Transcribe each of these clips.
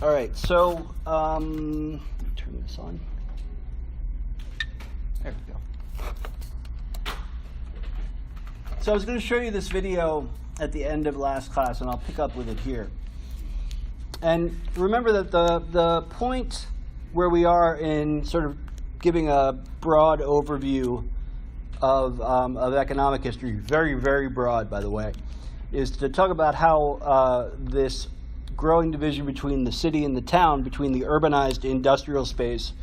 All right, so let me turn this on. There we go. So I was going to show you this video at the end of last class, and I'll pick up with it here. And remember that the point where we are in sort of giving a broad overview of economic history, very, very broad, by the way, is to talk about how this growing division between the city and the town, between the urbanized industrial space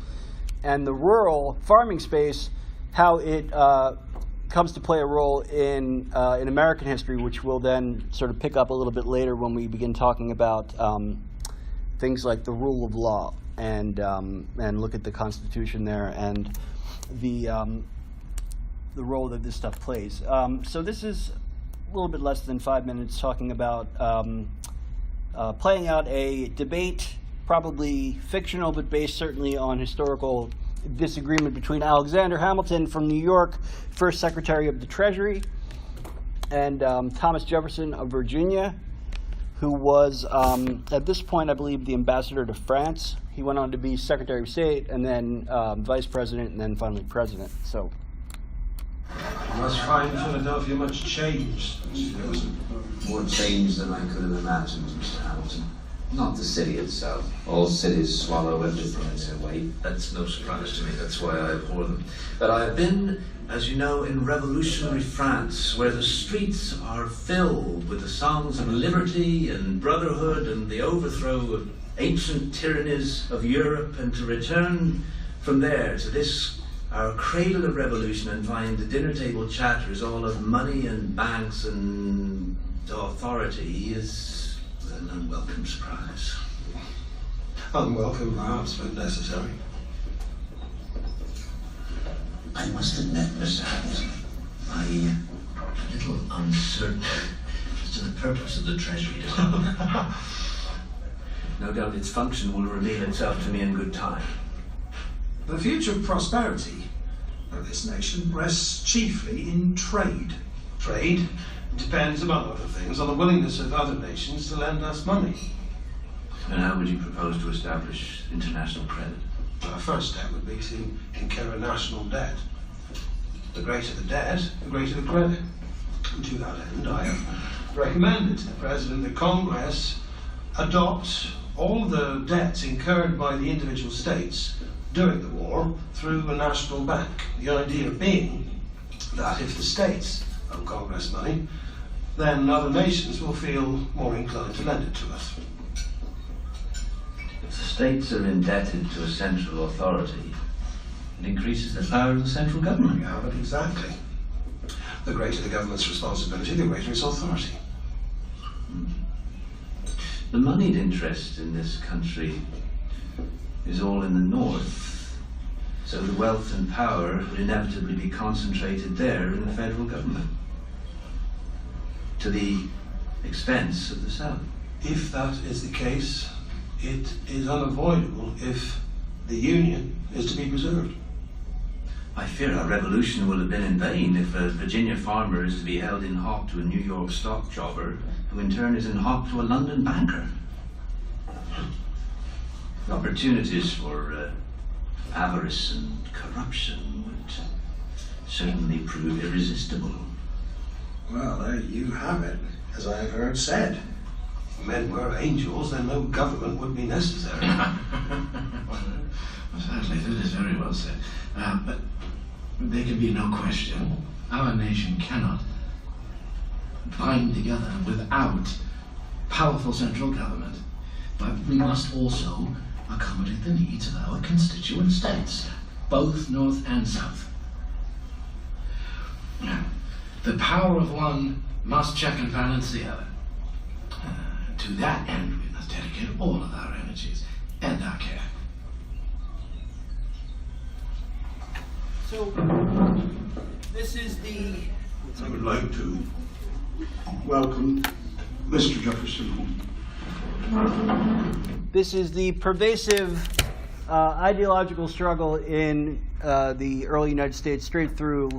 and the rural farming space, how it comes to play a role in American history, which we'll then sort of pick up a little bit later when we begin talking about things like the rule of law and look at the Constitution there and the role that this stuff plays. So this is a little bit less than 5 minutes talking about playing out a debate, probably fictional, but based certainly on historical disagreement between Alexander Hamilton from New York, first Secretary of the Treasury, and Thomas Jefferson of Virginia, who was, at this point, I believe, the ambassador to France. He went on to be Secretary of State, and then Vice President, and then finally President. So, You must find Philadelphia much changed. There was more change than I could have imagined, Mr. Hamilton. Not the city itself. All cities swallow everything in their weight. That's no surprise to me. That's why I abhor them. But I have been, as you know, in revolutionary France, where the streets are filled with the songs of liberty and brotherhood and the overthrow of ancient tyrannies of Europe, and to return from there to this, our cradle of revolution, and find the dinner table chatters all of money and banks and authority is an unwelcome surprise. Unwelcome, perhaps, but necessary. I must admit, Mr. Hamilton, I'm a little uncertain as to the purpose of the Treasury Department. No doubt its function will reveal itself to me in good time. The future prosperity of this nation rests chiefly in trade. Trade depends, among other things, on the willingness of other nations to lend us money. And how would you propose to establish international credit? Our first step would be to incur a national debt. The greater the debt, the greater the credit. And to that end, I have recommended to the President that Congress adopt all the debts incurred by the individual states during the war through a national bank. The idea being that if the states owe Congress money, then other nations will feel more inclined to lend it to us. If the states are indebted to a central authority, it increases the power of the central government. Yeah, but exactly. The greater the government's responsibility, the greater its authority. The moneyed interest in this country is all in the north, so the wealth and power would inevitably be concentrated there in the federal government, to the expense of the south. If that is the case, it is unavoidable if the Union is to be preserved. I fear our revolution will have been in vain if a Virginia farmer is to be held in hock to a New York stock jobber, who in turn is in hock to a London banker. The opportunities for avarice and corruption would certainly prove irresistible. Well, there you have it, as I have heard said. If men were angels, then no government would be necessary. Well, certainly, that is very well said. But there can be no question our nation cannot bind together without powerful central government. But we must also accommodate the needs of our constituent states, both north and south. The power of one must check and balance the other. To that end, we must dedicate all of our energies and our care. So this is the. I would like to welcome Mr. Jefferson home. This is the pervasive ideological struggle in the early United States, straight through,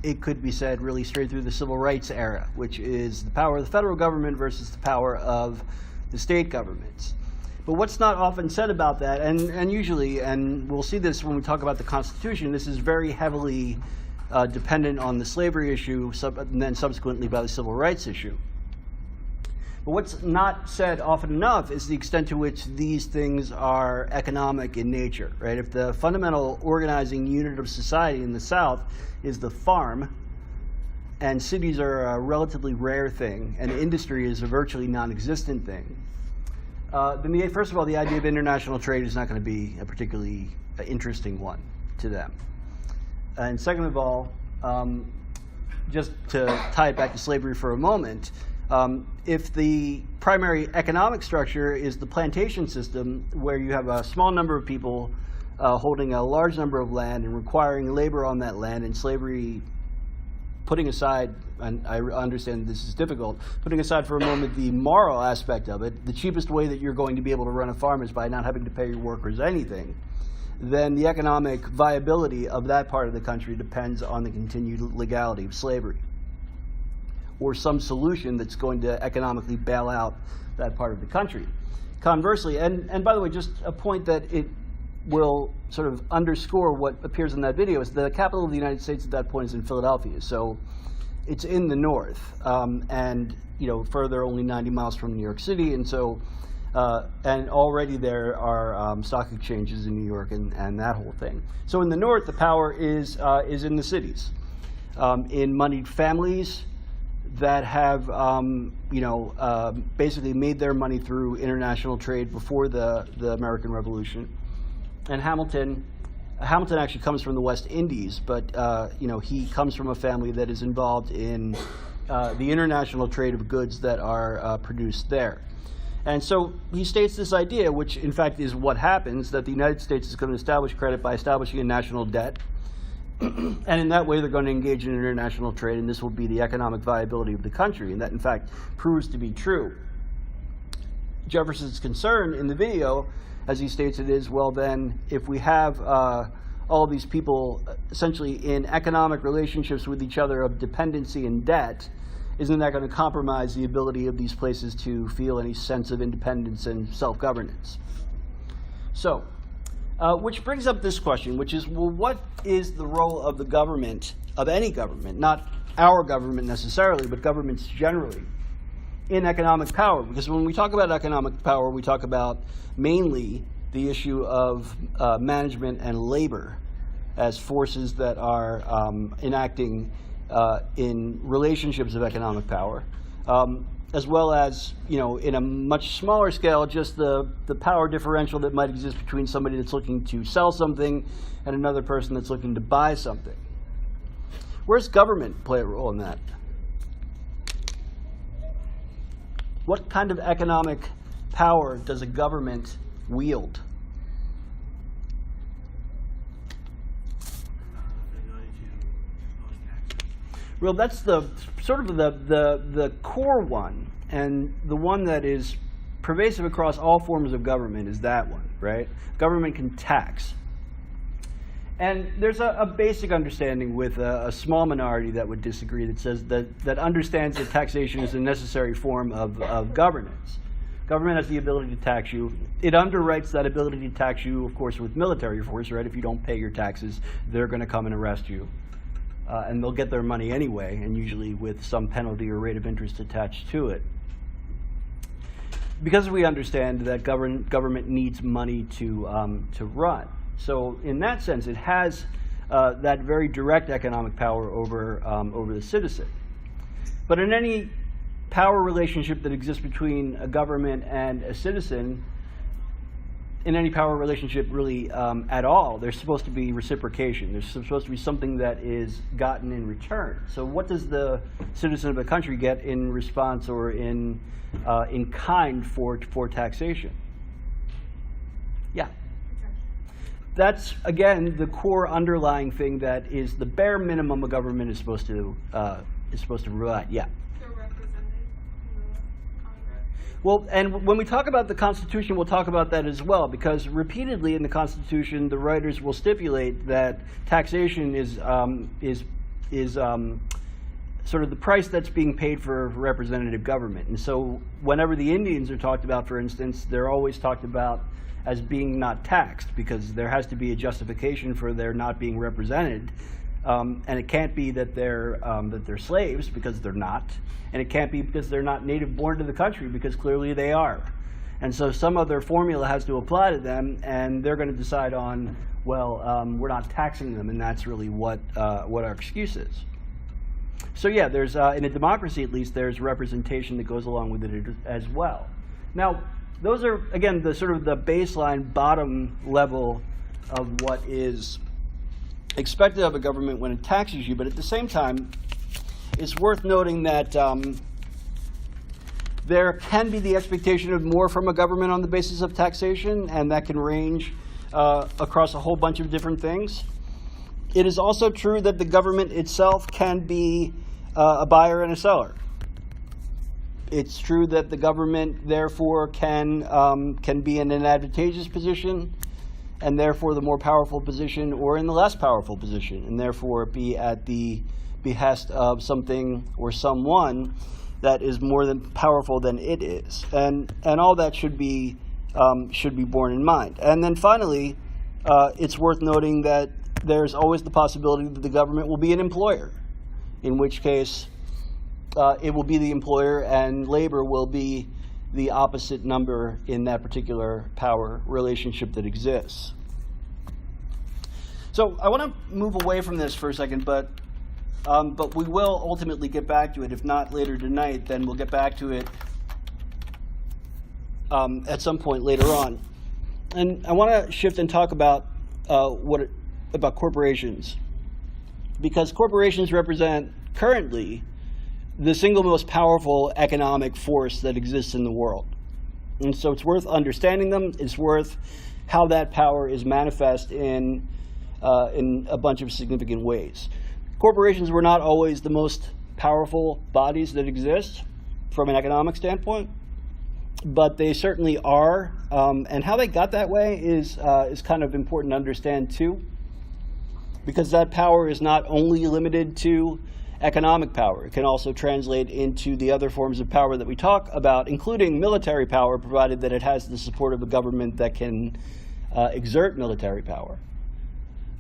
it could be said, really straight through the Civil Rights era, which is the power of the federal government versus the power of the state governments. But what's not often said about that, and usually, and we'll see this when we talk about the Constitution, this is very heavily dependent on the slavery issue, and then subsequently by the civil rights issue. But what's not said often enough is the extent to which these things are economic in nature, right? If the fundamental organizing unit of society in the South is the farm, and cities are a relatively rare thing, and industry is a virtually non-existent thing, then first of all, the idea of international trade is not going to be a particularly interesting one to them. And second of all, just to tie it back to slavery for a moment, if the primary economic structure is the plantation system, where you have a small number of people holding a large number of land and requiring labor on that land, and slavery, putting aside, and I understand this is difficult, putting aside for a moment the moral aspect of it, the cheapest way that you're going to be able to run a farm is by not having to pay your workers anything, then the economic viability of that part of the country depends on the continued legality of slavery, or some solution that's going to economically bail out that part of the country. Conversely, and by the way, just a point that it will sort of underscore what appears in that video, is the capital of the United States at that point is in Philadelphia. So it's in the north, and further only 90 miles from New York City, and so and already there are stock exchanges in New York and that whole thing. So in the north, the power is in the cities, in moneyed families that have basically made their money through international trade before the American Revolution. And Hamilton actually comes from the West Indies, but he comes from a family that is involved in the international trade of goods that are produced there. And so he states this idea, which in fact is what happens, that the United States is going to establish credit by establishing a national debt. And in that way, they're going to engage in international trade, and this will be the economic viability of the country. And that, in fact, proves to be true. Jefferson's concern in the video, as he states it, is, well, then, if we have all of these people essentially in economic relationships with each other of dependency and debt, isn't that going to compromise the ability of these places to feel any sense of independence and self-governance? So, which brings up this question, which is, well, what is the role of the government, of any government, not our government necessarily, but governments generally, in economic power? Because when we talk about economic power, we talk about mainly the issue of management and labor as forces that are enacting in relationships of economic power, as well as, in a much smaller scale, just the power differential that might exist between somebody that's looking to sell something and another person that's looking to buy something. Where's government play a role in that? What kind of economic power does a government wield? Well, that's the sort of the core one, and the one that is pervasive across all forms of government is that one, right? Government can tax. And there's a basic understanding with a small minority that would disagree, that says that understands that taxation is a necessary form of governance. Government has the ability to tax you. It underwrites that ability to tax you, of course, with military force, right? If you don't pay your taxes, they're going to come and arrest you. And they'll get their money anyway, and usually with some penalty or rate of interest attached to it. Because we understand that government needs money to run. So in that sense, it has that very direct economic power over the citizen. But in any power relationship that exists between a government and a citizen, in any power relationship really at all, there's supposed to be reciprocation. There's supposed to be something that is gotten in return. So what does the citizen of a country get in response or in kind for taxation? Yeah. That's, again, the core underlying thing that is the bare minimum a government is supposed to provide. Yeah. Well, and when we talk about the Constitution, we'll talk about that as well, because repeatedly in the Constitution, the writers will stipulate that taxation is sort of the price that's being paid for representative government. And so whenever the Indians are talked about, for instance, they're always talked about as being not taxed, because there has to be a justification for their not being represented. And it can't be that they're slaves, because they're not. And it can't be because they're not native born to the country, because clearly they are. And so some other formula has to apply to them, and they're going to decide on, well, we're not taxing them, and that's really what our excuse is. So yeah, there's in a democracy at least, there's representation that goes along with it as well. Now, those are, again, the sort of the baseline bottom level of what is expected of a government when it taxes you, but at the same time, it's worth noting that there can be the expectation of more from a government on the basis of taxation, and that can range across a whole bunch of different things. It is also true that the government itself can be a buyer and a seller. It's true that the government, therefore, can be in an advantageous position, and therefore the more powerful position, or in the less powerful position, and therefore be at the behest of something or someone that is more than powerful than it is. And all that should be borne in mind. And then finally, it's worth noting that there's always the possibility that the government will be an employer, in which case it will be the employer and labor will be the opposite number in that particular power relationship that exists. So I want to move away from this for a second, but we will ultimately get back to it. If not later tonight, then we'll get back to it at some point later on. And I want to shift and talk about about corporations, because corporations represent currently the single most powerful economic force that exists in the world. And so it's worth understanding them. It's worth how that power is manifest in a bunch of significant ways. Corporations were not always the most powerful bodies that exist from an economic standpoint, but they certainly are. And how they got that way is kind of important to understand too, because that power is not only limited to economic power. It can also translate into the other forms of power that we talk about, including military power, provided that it has the support of a government that can exert military power.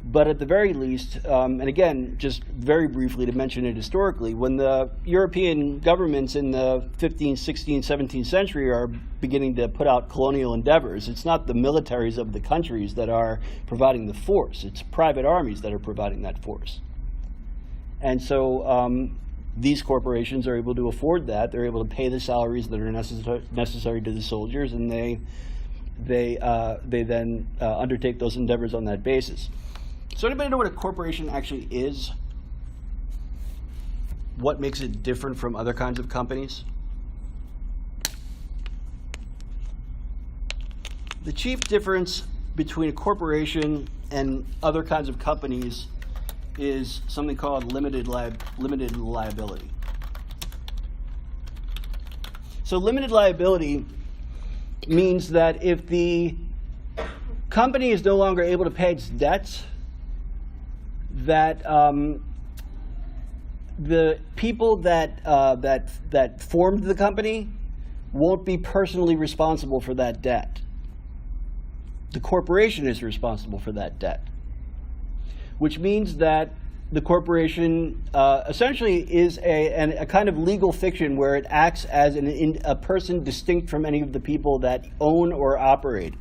But at the very least, and again, just very briefly to mention it historically, when the European governments in the 15th, 16th, 17th century are beginning to put out colonial endeavors, it's not the militaries of the countries that are providing the force. It's private armies that are providing that force. And so these corporations are able to afford that. They're able to pay the salaries that are necessary to the soldiers, and they then undertake those endeavors on that basis. So anybody know what a corporation actually is? What makes it different from other kinds of companies? The chief difference between a corporation and other kinds of companies is something called limited liability. So limited liability means that if the company is no longer able to pay its debts, that the people that formed the company won't be personally responsible for that debt. The corporation is responsible for that debt, which means that the corporation essentially is a kind of legal fiction where it acts as a person distinct from any of the people that own or operate it.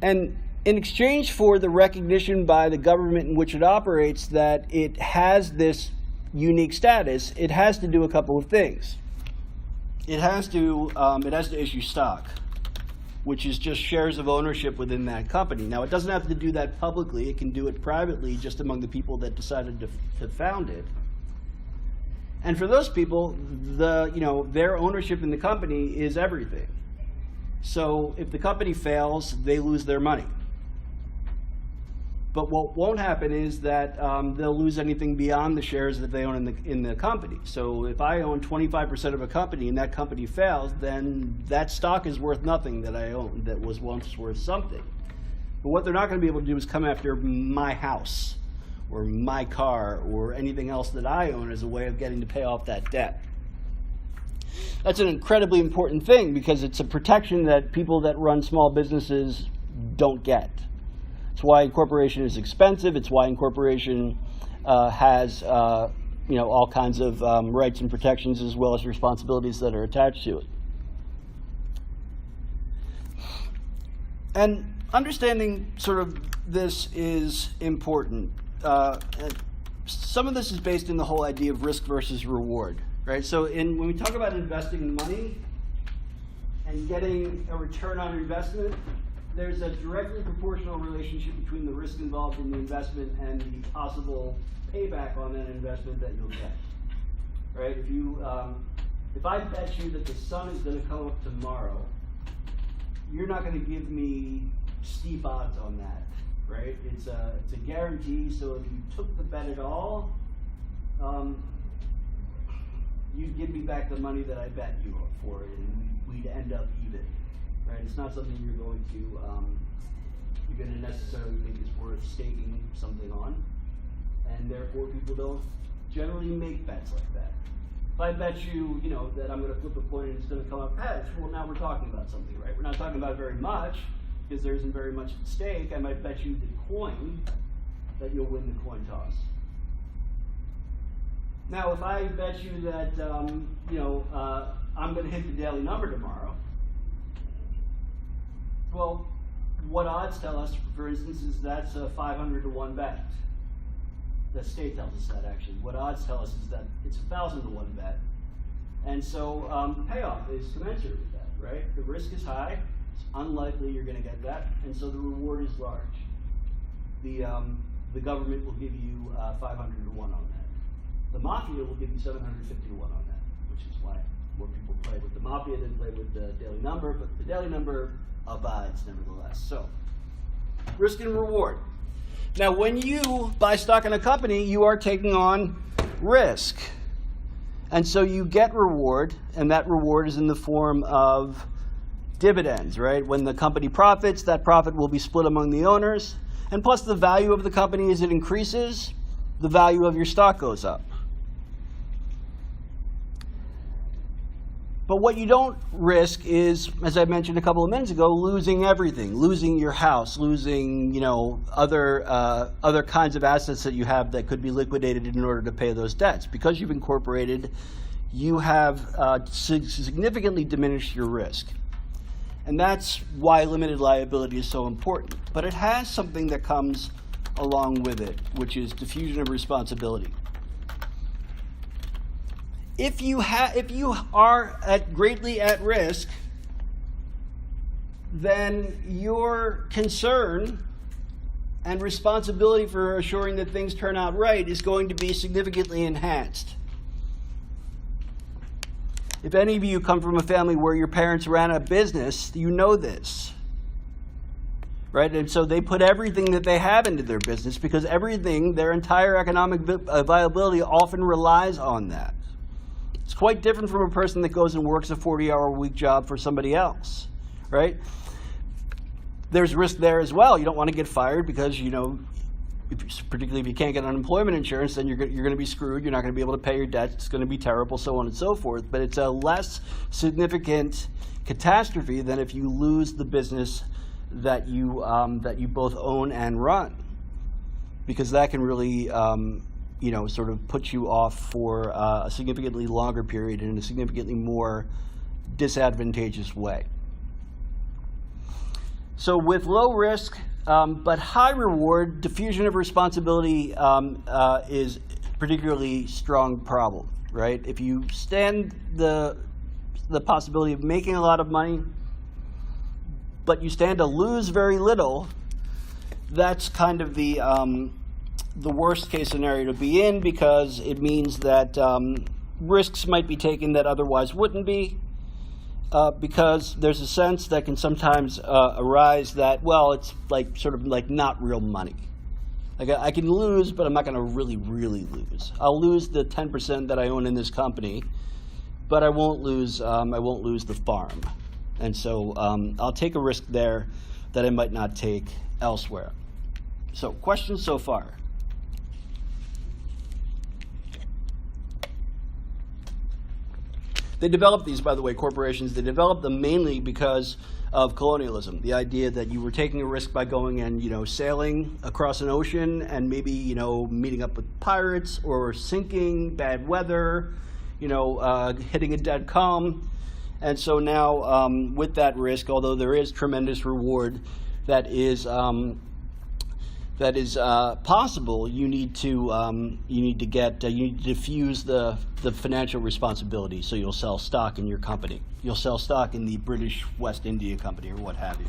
And in exchange for the recognition by the government in which it operates that it has this unique status, it has to do a couple of things. It has to issue stock, which is just shares of ownership within that company. Now, it doesn't have to do that publicly. It can do it privately, just among the people that decided to found it. And for those people, their ownership in the company is everything. So if the company fails, they lose their money. But what won't happen is that they'll lose anything beyond the shares that they own in the company. So if I own 25% of a company and that company fails, then that stock is worth nothing that I own that was once worth something. But what they're not going to be able to do is come after my house or my car or anything else that I own as a way of getting to pay off that debt. That's an incredibly important thing because it's a protection that people that run small businesses don't get. It's why incorporation is expensive. It's why incorporation has all kinds of rights and protections as well as responsibilities that are attached to it. And understanding sort of this is important. Some of this is based in the whole idea of risk versus reward, right? So when we talk about investing money and getting a return on investment, there's a directly proportional relationship between the risk involved in the investment and the possible payback on that investment that you'll get, right? If I bet you that the sun is going to come up tomorrow, you're not going to give me steep odds on that, right? It's a guarantee. So if you took the bet at all, you'd give me back the money that I bet you for it, and we'd end up even, right? It's not something you're going to necessarily think is worth staking something on, and therefore people don't generally make bets like that. If I bet you, that I'm going to flip a coin and it's going to come up heads, well, now we're talking about something, right? We're not talking about very much because there isn't very much at stake. I might bet you the coin that you'll win the coin toss. Now, if I bet you that, I'm going to hit the daily number tomorrow, well, what odds tell us, for instance, is that's a 500 to 1 bet. The state tells us that, actually. What odds tell us is that it's 1,000 to 1 bet. And so the payoff is commensurate with that, right? The risk is high. It's unlikely you're going to get that. And so the reward is large. The government will give you 500 to 1 on that. The mafia will give you 750 to 1 on that, which is why more people play with the mafia than play with the daily number. But the daily number abides, nevertheless. So, risk and reward. Now, when you buy stock in a company, you are taking on risk. And so you get reward, and that reward is in the form of dividends, right? When the company profits, that profit will be split among the owners. And plus the value of the company as it increases, the value of your stock goes up. But what you don't risk is, as I mentioned a couple of minutes ago, losing everything, losing your house, losing other kinds of assets that you have that could be liquidated in order to pay those debts. Because you've incorporated, you have significantly diminished your risk. And that's why limited liability is so important. But it has something that comes along with it, which is diffusion of responsibility. If you are greatly at risk, then your concern and responsibility for assuring that things turn out right is going to be significantly enhanced. If any of you come from a family where your parents ran a business, you know this, right? And so they put everything that they have into their business because their entire economic viability often relies on that. It's quite different from a person that goes and works a 40-hour-a-week job for somebody else, right? There's risk there as well. You don't want to get fired because, particularly if you can't get unemployment insurance, then you're going to be screwed. You're not going to be able to pay your debts. It's going to be terrible, so on and so forth. But it's a less significant catastrophe than if you lose the business that you both own and run, because that can really sort of put you off for a significantly longer period in a significantly more disadvantageous way. So with low risk but high reward, diffusion of responsibility is a particularly strong problem, right? If you stand the possibility of making a lot of money, but you stand to lose very little, that's kind of the worst case scenario to be in, because it means that risks might be taken that otherwise wouldn't be, because there's a sense that can sometimes arise that, well, it's sort of like not real money. Like I can lose, but I'm not going to really lose. I'll lose the 10% that I own in this company, but I won't lose the farm. And so I'll take a risk there that I might not take elsewhere. So questions so far? They developed these, by the way, corporations. They developed them mainly because of colonialism. The idea that you were taking a risk by going and, sailing across an ocean and maybe, meeting up with pirates or sinking, bad weather, hitting a dead calm. And so now, with that risk, although there is tremendous reward that is possible, you need to diffuse the financial responsibility. So you'll sell stock in your company. You'll sell stock in the British West India Company or what have you.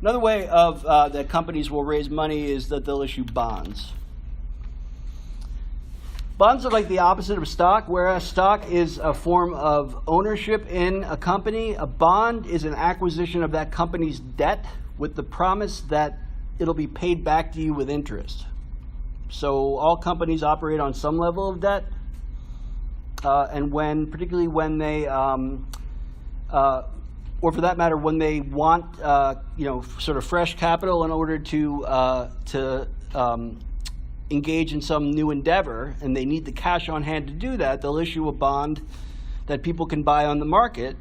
Another way of that companies will raise money is that they'll issue bonds. Bonds are like the opposite of stock. Whereas stock is a form of ownership in a company, a bond is an acquisition of that company's debt with the promise that it'll be paid back to you with interest. So all companies operate on some level of debt, and particularly when they, or for that matter, when they want, sort of fresh capital in order to engage in some new endeavor, and they need the cash on hand to do that, they'll issue a bond that people can buy on the market,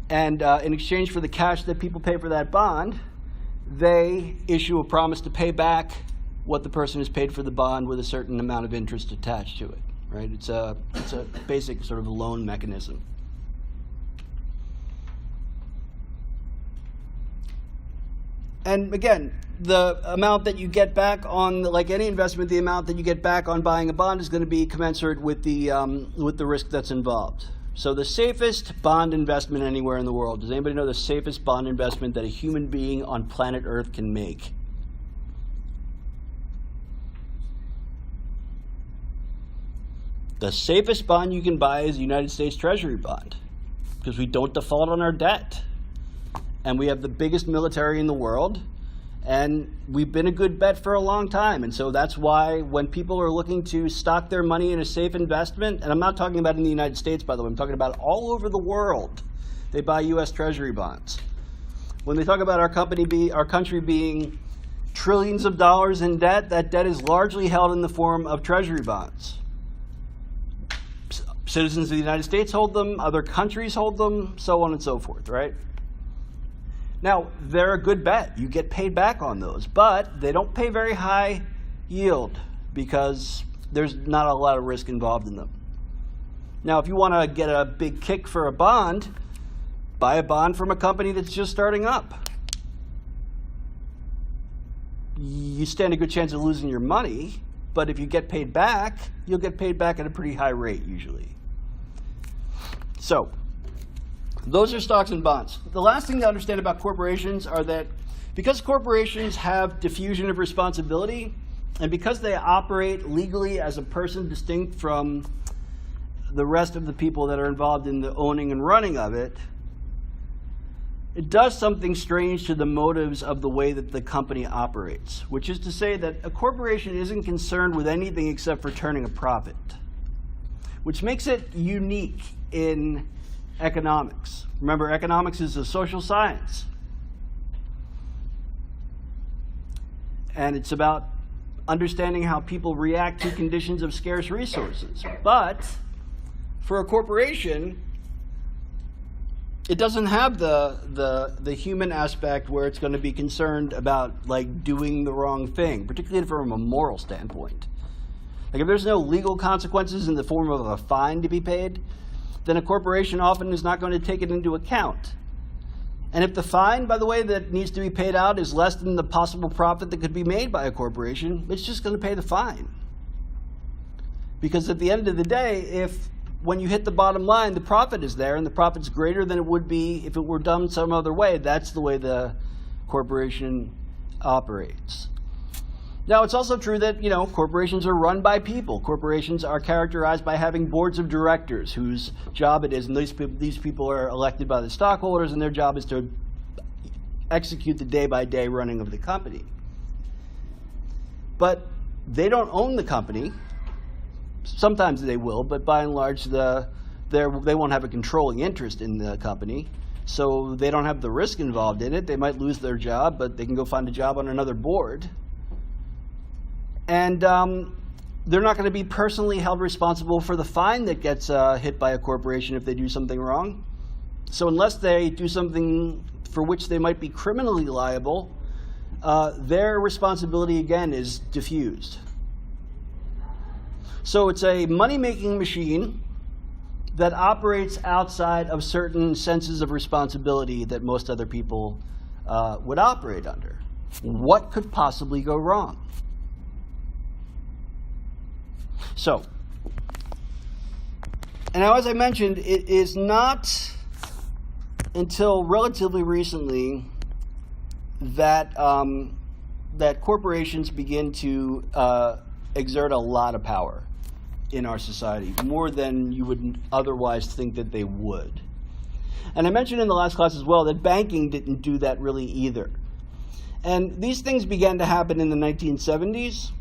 and in exchange for the cash that people pay for that bond, they issue a promise to pay back what the person has paid for the bond with a certain amount of interest attached to it, right? It's a basic sort of loan mechanism. And again, the amount that you get back on, like any investment, the amount that you get back on buying a bond is going to be commensurate with the risk that's involved. So the safest bond investment anywhere in the world, does anybody know the safest bond investment that a human being on planet Earth can make? The safest bond you can buy is a United States Treasury bond, because we don't default on our debt. And we have the biggest military in the world, and we've been a good bet for a long time. And so that's why when people are looking to stock their money in a safe investment, and I'm not talking about in the United States, by the way, I'm talking about all over the world, they buy U.S. Treasury bonds. When they talk about our country being trillions of dollars in debt, that debt is largely held in the form of Treasury bonds. Citizens of the United States hold them, other countries hold them, so on and so forth, right? Now, they're a good bet. You get paid back on those, but they don't pay very high yield because there's not a lot of risk involved in them. Now, if you want to get a big kick for a bond, buy a bond from a company that's just starting up. You stand a good chance of losing your money, but if you get paid back, you'll get paid back at a pretty high rate usually. So, those are stocks and bonds. The last thing to understand about corporations are that because corporations have diffusion of responsibility, and because they operate legally as a person distinct from the rest of the people that are involved in the owning and running of it, it does something strange to the motives of the way that the company operates, which is to say that a corporation isn't concerned with anything except for turning a profit, which makes it unique in economics. Remember, economics is a social science. And it's about understanding how people react to conditions of scarce resources. But for a corporation, it doesn't have the human aspect where it's going to be concerned about like doing the wrong thing, particularly from a moral standpoint. Like if there's no legal consequences in the form of a fine to be paid, then a corporation often is not going to take it into account. And if the fine, by the way, that needs to be paid out is less than the possible profit that could be made by a corporation, it's just going to pay the fine. Because at the end of the day, if when you hit the bottom line, the profit is there, and the profit's greater than it would be if it were done some other way, that's the way the corporation operates. Now, it's also true that, corporations are run by people. Corporations are characterized by having boards of directors whose job it is, and these people are elected by the stockholders, and their job is to execute the day-by-day running of the company. But they don't own the company. Sometimes they will, but by and large, they won't have a controlling interest in the company, so they don't have the risk involved in it. They might lose their job, but they can go find a job on another board. And They're not going to be personally held responsible for the fine that gets hit by a corporation if they do something wrong. So unless they do something for which they might be criminally liable, their responsibility, again, is diffused. So it's a money-making machine that operates outside of certain senses of responsibility that most other people would operate under. What could possibly go wrong? So, and now as I mentioned, it is not until relatively recently that that corporations begin to exert a lot of power in our society, more than you would otherwise think that they would. And I mentioned in the last class as well that banking didn't do that really either. And these things began to happen in the 1970s,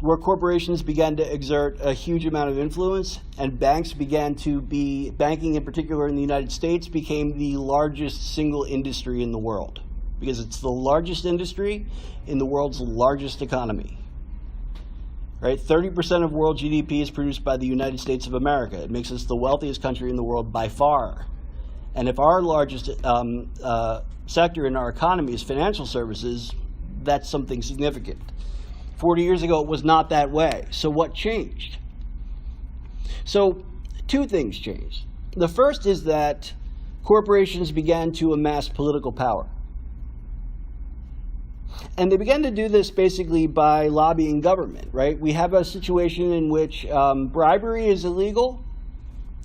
where corporations began to exert a huge amount of influence, and banks began to be, banking in particular in the United States, became the largest single industry in the world, because it's the largest industry in the world's largest economy. Right? 30% of world GDP is produced by the United States of America. It makes us the wealthiest country in the world by far. And if our largest sector in our economy is financial services, that's something significant. 40 years ago, it was not that way. So what changed? So two things changed. The first is that corporations began to amass political power. And they began to do this basically by lobbying government, right? We have a situation in which bribery is illegal,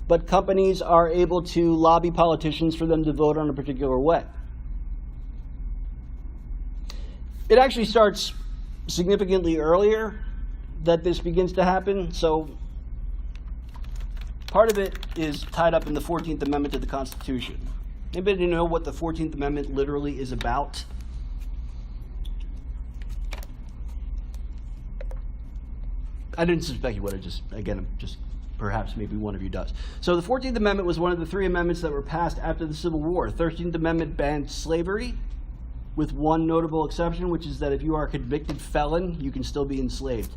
but companies are able to lobby politicians for them to vote on a particular way. It actually starts significantly earlier that this begins to happen. So part of it is tied up in the 14th Amendment to the Constitution. Anybody know what the 14th Amendment literally is about? I didn't suspect you would. Just perhaps maybe one of you does. So the 14th Amendment was one of the three amendments that were passed after the Civil War. The 13th Amendment banned slavery, with one notable exception, which is that if you are a convicted felon, you can still be enslaved.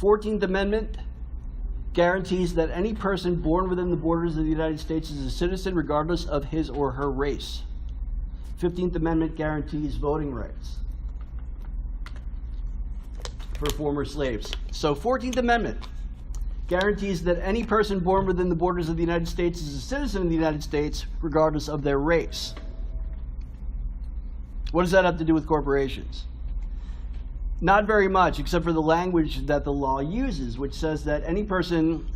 14th Amendment guarantees that any person born within the borders of the United States is a citizen regardless of his or her race. 15th Amendment guarantees voting rights for former slaves. So 14th Amendment guarantees that any person born within the borders of the United States is a citizen of the United States regardless of their race. What does that have to do with corporations? Not very much, except for the language that the law uses, which says that any person,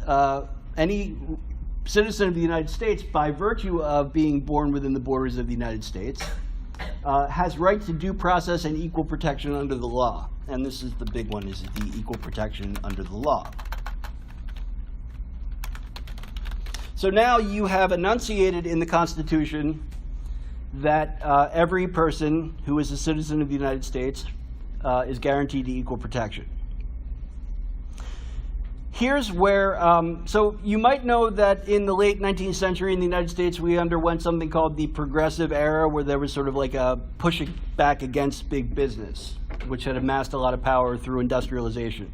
any citizen of the United States, by virtue of being born within the borders of the United States, has right to due process and equal protection under the law. And this is the big one, is the equal protection under the law. So now you have enunciated in the Constitution that every person who is a citizen of the United States is guaranteed equal protection. Here's where, so you might know that in the late 19th century in the United States, we underwent something called the Progressive Era, where there was sort of like a pushing back against big business, which had amassed a lot of power through industrialization.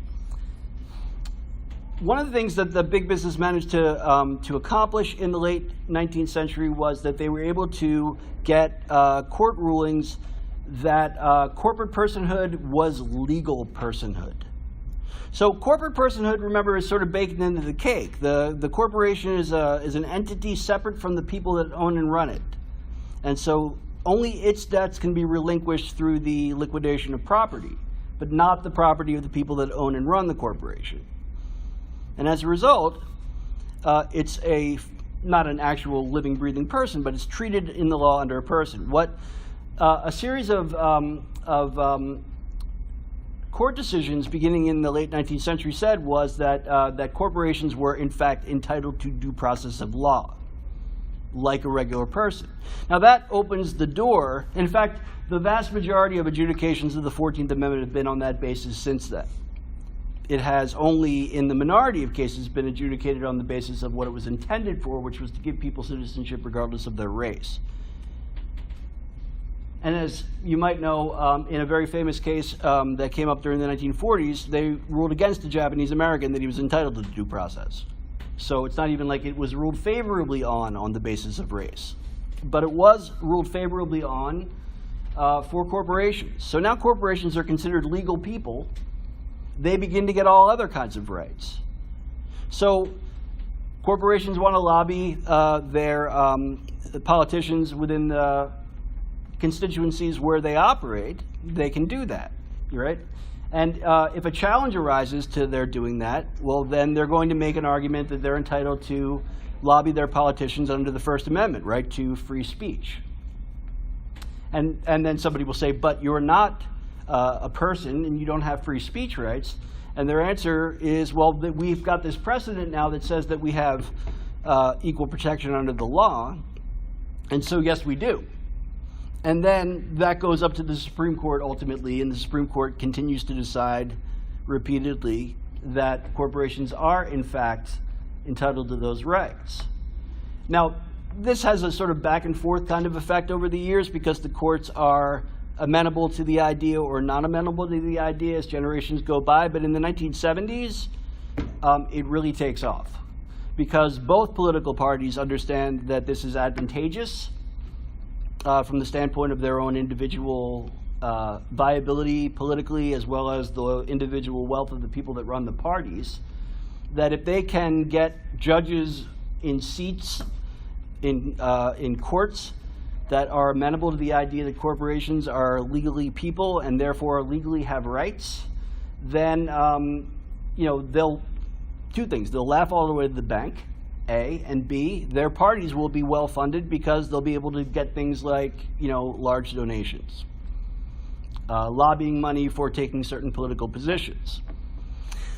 One of the things that the big business managed to accomplish in the late 19th century was that they were able to get court rulings that corporate personhood was legal personhood. So corporate personhood, remember, is sort of baked into the cake. The corporation is an entity separate from the people that own and run it. And so only its debts can be relinquished through the liquidation of property, but not the property of the people that own and run the corporation. And as a result, it's not an actual living, breathing person, but it's treated in the law under a person. What a series of court decisions beginning in the late 19th century said was that that corporations were in fact entitled to due process of law, like a regular person. Now that opens the door. In fact, the vast majority of adjudications of the 14th Amendment have been on that basis since then. It has only, in the minority of cases, been adjudicated on the basis of what it was intended for, which was to give people citizenship regardless of their race. And as you might know, in a very famous case that came up during the 1940s, they ruled against a Japanese American that he was entitled to due process. So it's not even like it was ruled favorably on the basis of race. But it was ruled favorably on for corporations. So now corporations are considered legal people. They begin to get all other kinds of rights. So corporations want to lobby their politicians within the constituencies where they operate. They can do that, right? And if a challenge arises to their doing that, well, then they're going to make an argument that they're entitled to lobby their politicians under the First Amendment, right to free speech. And then somebody will say, but you're not a person and you don't have free speech rights. And their answer is, well, we've got this precedent now that says that we have equal protection under the law. And so, yes, we do. And then that goes up to the Supreme Court ultimately, and the Supreme Court continues to decide repeatedly that corporations are, in fact, entitled to those rights. Now, this has a sort of back and forth kind of effect over the years because the courts are amenable to the idea or not amenable to the idea as generations go by. But in the 1970s, it really takes off because both political parties understand that this is advantageous from the standpoint of their own individual viability politically, as well as the individual wealth of the people that run the parties, that if they can get judges in seats in courts that are amenable to the idea that corporations are legally people and therefore legally have rights, then they'll two things. They'll laugh all the way to the bank, A, and B, their parties will be well funded because they'll be able to get things like, large donations, lobbying money for taking certain political positions.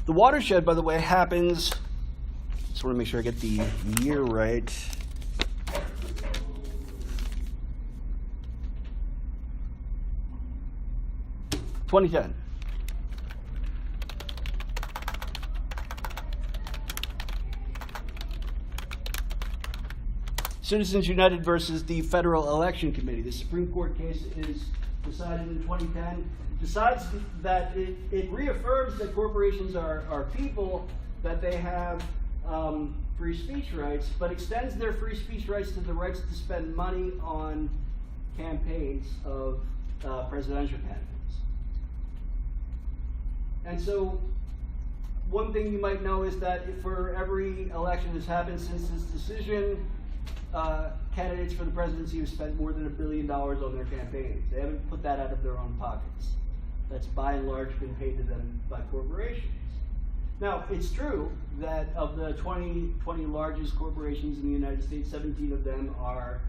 The watershed, by the way, happens, just want to make sure I get the year right. (2010). Citizens United versus the Federal Election Committee. The Supreme Court case is decided in 2010. Decides that it reaffirms that corporations are people, that they have free speech rights, but extends their free speech rights to the rights to spend money on campaigns of presidential candidates. And so one thing you might know is that for every election that's happened since this decision, candidates for the presidency have spent more than $1 billion on their campaigns. They haven't put that out of their own pockets. That's by and large been paid to them by corporations. Now, it's true that of the 20 largest corporations in the United States, 17 of them are,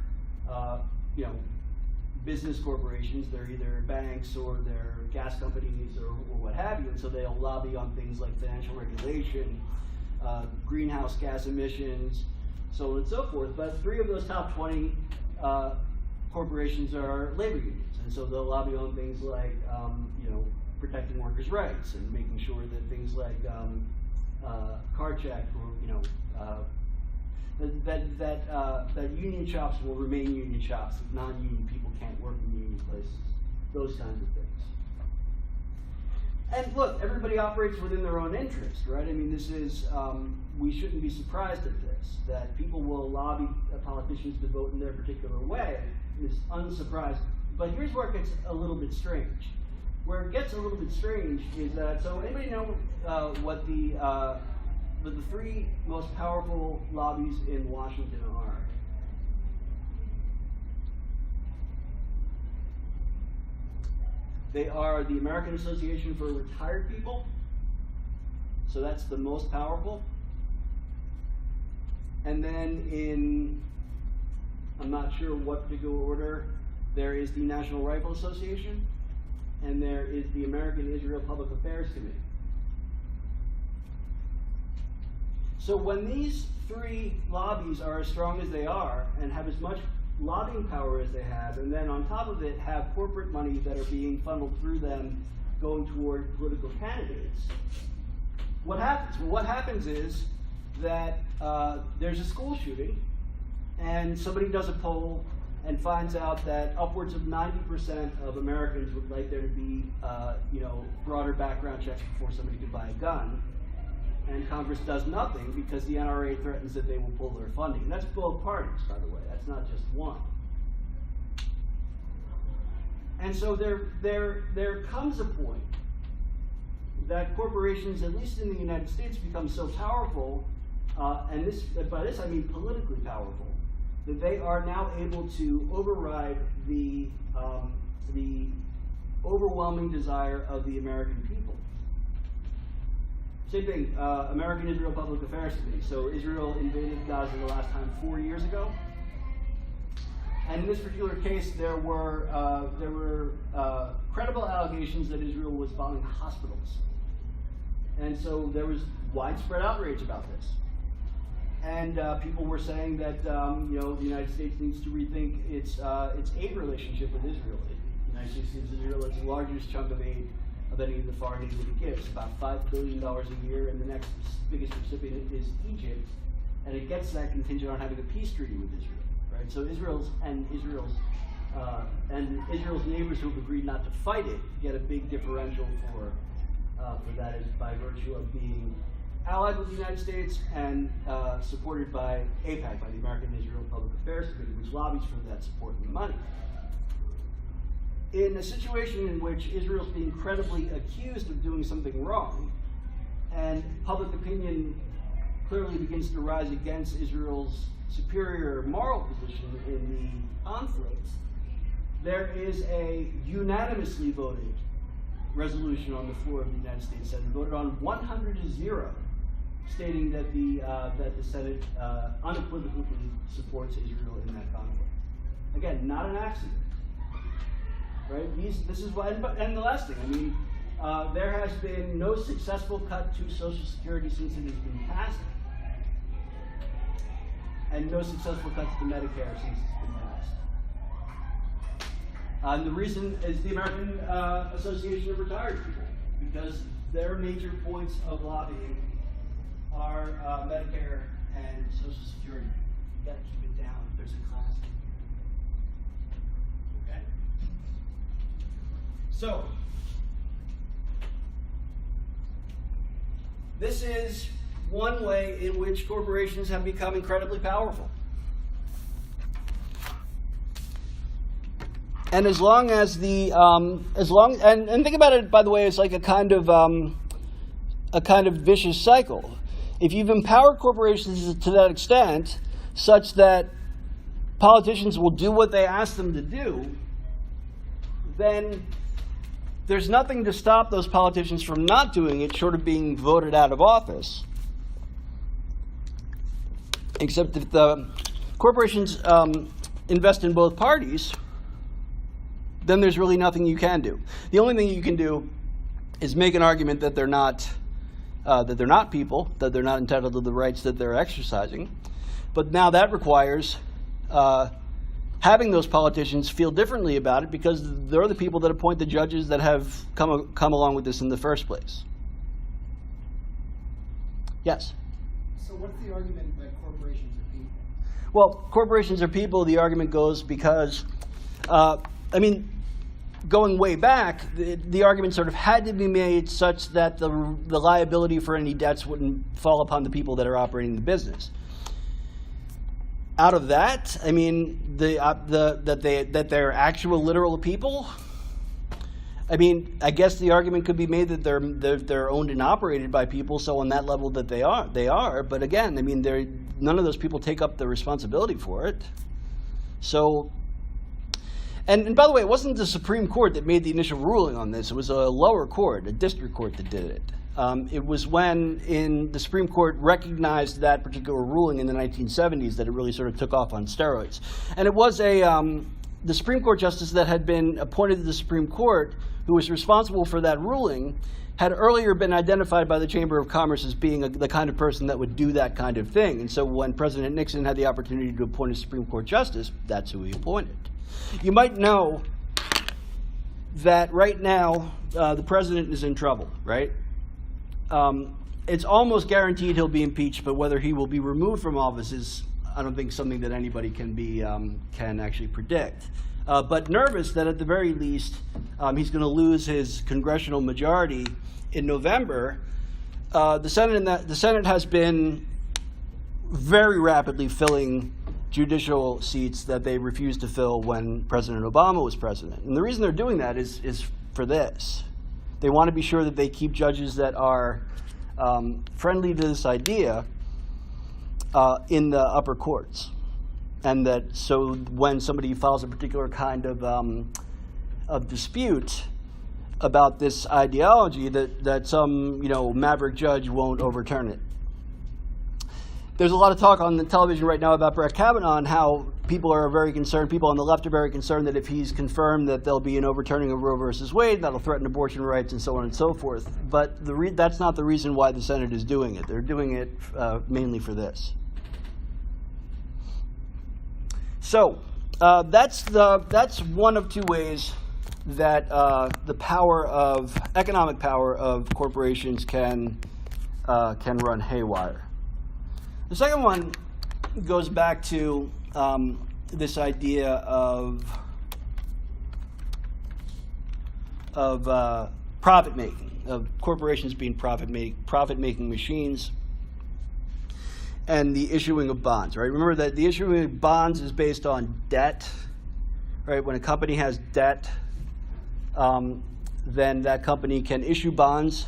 business corporations. They're either banks or they're gas companies or what have you, and so they'll lobby on things like financial regulation, greenhouse gas emissions, so on and so forth. But 3 of those top 20 corporations are labor unions, and so they'll lobby on things like, protecting workers' rights and making sure that things like card check or that union shops will remain union shops. Non-union people can't work in union places. Those kinds of things. And look, everybody operates within their own interest, right? I mean, this is, we shouldn't be surprised at this, that people will lobby politicians to vote in their particular way. It's unsurprising. But here's where it gets a little bit strange. Where it gets a little bit strange is that, so anybody know what the 3 most powerful lobbies in Washington are? They are the American Association for Retired People, so that's the most powerful. And then in, I'm not sure what particular order, there is the National Rifle Association, and there is the American Israel Public Affairs Committee. So when these 3 lobbies are as strong as they are and have as much lobbying power as they have, and then on top of it have corporate money that are being funneled through them going toward political candidates, what happens? Well, what happens is that there's a school shooting, and somebody does a poll, and finds out that upwards of 90% of Americans would like there to be, broader background checks before somebody could buy a gun. And Congress does nothing because the NRA threatens that they will pull their funding. And that's both parties, by the way. That's not just one. And so there comes a point that corporations, at least in the United States, become so powerful, and by this I mean politically powerful, that they are now able to override the overwhelming desire of the American people. Same thing, American-Israel Public Affairs Committee. So Israel invaded Gaza the last time 4 years ago. And in this particular case, there were credible allegations that Israel was bombing hospitals. And so there was widespread outrage about this. And people were saying that the United States needs to rethink its aid relationship with Israel. The United States gives Israel its largest chunk of aid of any of the foreign aid that it gives, about $5 billion a year, and the next biggest recipient is Egypt, and it gets that contingent on having a peace treaty with Israel, right? So Israel's neighbors who have agreed not to fight it get a big differential for that is by virtue of being allied with the United States and supported by AIPAC, by the American Israel Public Affairs Committee, which lobbies for that support and money. In a situation in which Israel is being credibly accused of doing something wrong, and public opinion clearly begins to rise against Israel's superior moral position in the conflict, there is a unanimously voted resolution on the floor of the United States Senate, voted on 100-0, stating that the Senate unequivocally supports Israel in that conflict. Again, not an accident. Right? This is why, and the last thing, I mean, there has been no successful cut to Social Security since it has been passed, and no successful cuts to Medicare since it's been passed. And the reason is the American Association of Retired People, because their major points of lobbying are Medicare and Social Security. You got to keep it down. There's a class. Okay. So, this is one way in which corporations have become incredibly powerful. And as long as the, and think about it, by the way, it's like a kind of vicious cycle. If you've empowered corporations to that extent, such that politicians will do what they ask them to do, then there's nothing to stop those politicians from not doing it, short of being voted out of office. Except if the corporations invest in both parties, then there's really nothing you can do. The only thing you can do is make an argument that they're not people, that they're not entitled to the rights that they're exercising. But now that requires having those politicians feel differently about it, because they're the people that appoint the judges that have come along with this in the first place. Yes? So what's the argument that corporations are people? Well, corporations are people, the argument goes because, going way back, the argument sort of had to be made such that the liability for any debts wouldn't fall upon the people that are operating the business. Out of that, I mean, that they're actual literal people. I mean, I guess the argument could be made that they're owned and operated by people, so on that level that they are. But again, I mean, none of those people take up the responsibility for it. So. And by the way, it wasn't the Supreme Court that made the initial ruling on this. It was a lower court, a district court, that did it. It was when the Supreme Court recognized that particular ruling in the 1970s that it really sort of took off on steroids. And it was the Supreme Court justice that had been appointed to the Supreme Court, who was responsible for that ruling, had earlier been identified by the Chamber of Commerce as being the kind of person that would do that kind of thing. And so when President Nixon had the opportunity to appoint a Supreme Court justice, that's who he appointed. You might know that right now the president is in trouble, right? It's almost guaranteed he'll be impeached, but whether he will be removed from office is I don't think something that anybody can actually predict. But nervous that at the very least he's going to lose his congressional majority in November. The Senate has been very rapidly filling judicial seats that they refused to fill when President Obama was president. And the reason they're doing that is for this. They want to be sure that they keep judges that are friendly to this idea in the upper courts. And that so when somebody files a particular kind of dispute about this ideology, that some maverick judge won't overturn it. There's a lot of talk on the television right now about Brett Kavanaugh and how people are very concerned, people on the left are very concerned that if he's confirmed that there'll be an overturning of Roe versus Wade, that'll threaten abortion rights and so on and so forth. But that's not the reason why the Senate is doing it. They're doing it mainly for this. So that's one of two ways that the economic power of corporations can run haywire. The second one goes back to this idea of profit making, of corporations being profit-making machines, and the issuing of bonds. Right? Remember that the issuing of bonds is based on debt. Right? When a company has debt, then that company can issue bonds.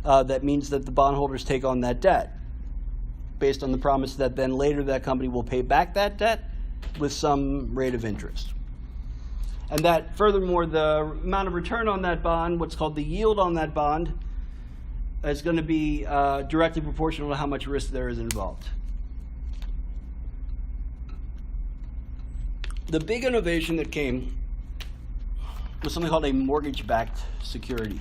That means that the bondholders take on that debt, based on the promise that then later that company will pay back that debt with some rate of interest. And that furthermore, the amount of return on that bond, what's called the yield on that bond, is going to be directly proportional to how much risk there is involved. The big innovation that came was something called a mortgage-backed security.